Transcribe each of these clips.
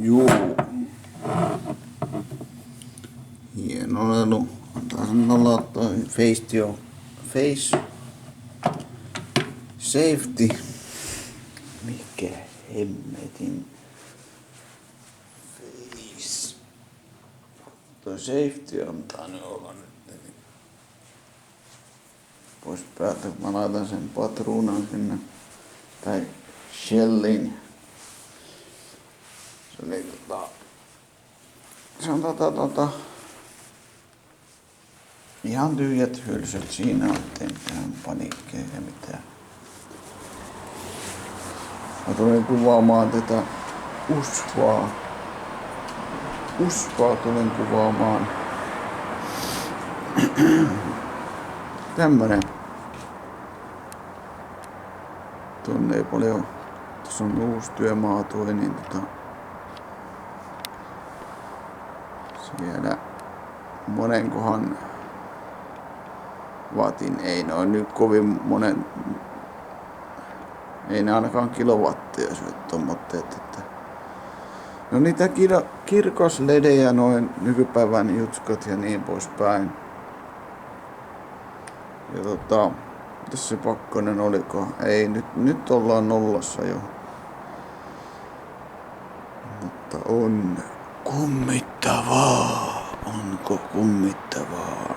Juu. Hieno lelu. Antaa sen olla toi Face Safety. Mikä hemmetin Face. Toi Safety antaa nyt olla nyt. Pois päältä, mä laitan sen patruunan sinne. Tai shellin. Se on ihan tyhjät hylsyt siinä, ettei mitään paniikkeja ja mitään. Mä tulin kuvaamaan tätä usvaa. Usvaa tulin kuvaamaan. Tämmönen. Tuonne ei paljon. Tässä on uusi työmaatui, niin siellä monenkohan watin, ei noin nyt kovin monen, ei ne ainakaan kilowattia syö tommotteet, että no niitä kirkosledejä noin nykypäivän jutskat ja niin poispäin. Ja mitäs se pakkonen oliko? Ei, nyt ollaan nollassa jo. Mutta on kummittavaa. Onko kummittavaa?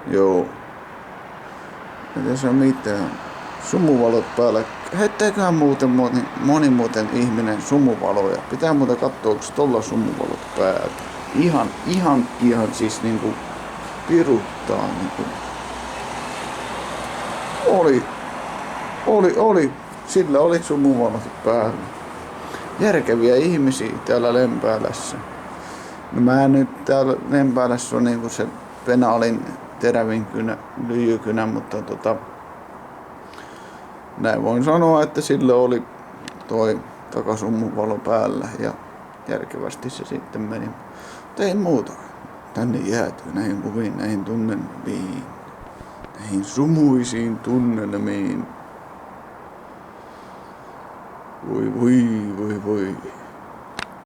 Joo. Ei tässä ole mitään. Sumuvalot päällä. Heittääköhän moni muuten ihminen sumuvaloja. Pitää muuten katsoa, onko tolla sumuvalot päällä. Ihan siis niinku piruttaa niinku. Oli. Sillä oli sumuvalot päällä. Järkeviä ihmisiä täällä Lempäälässä. No mä nyt täällä Lempäälässä on niinku se penaalin terävin lyijykynä, mutta näin voin sanoa, että sillä oli toi takasumuvalo päällä ja järkevästi se sitten meni. Mutta ei muuta. Tänne jäätyy näihin kuviin, näihin tunnelmiin. Näihin sumuisiin tunnelmiin. Voi.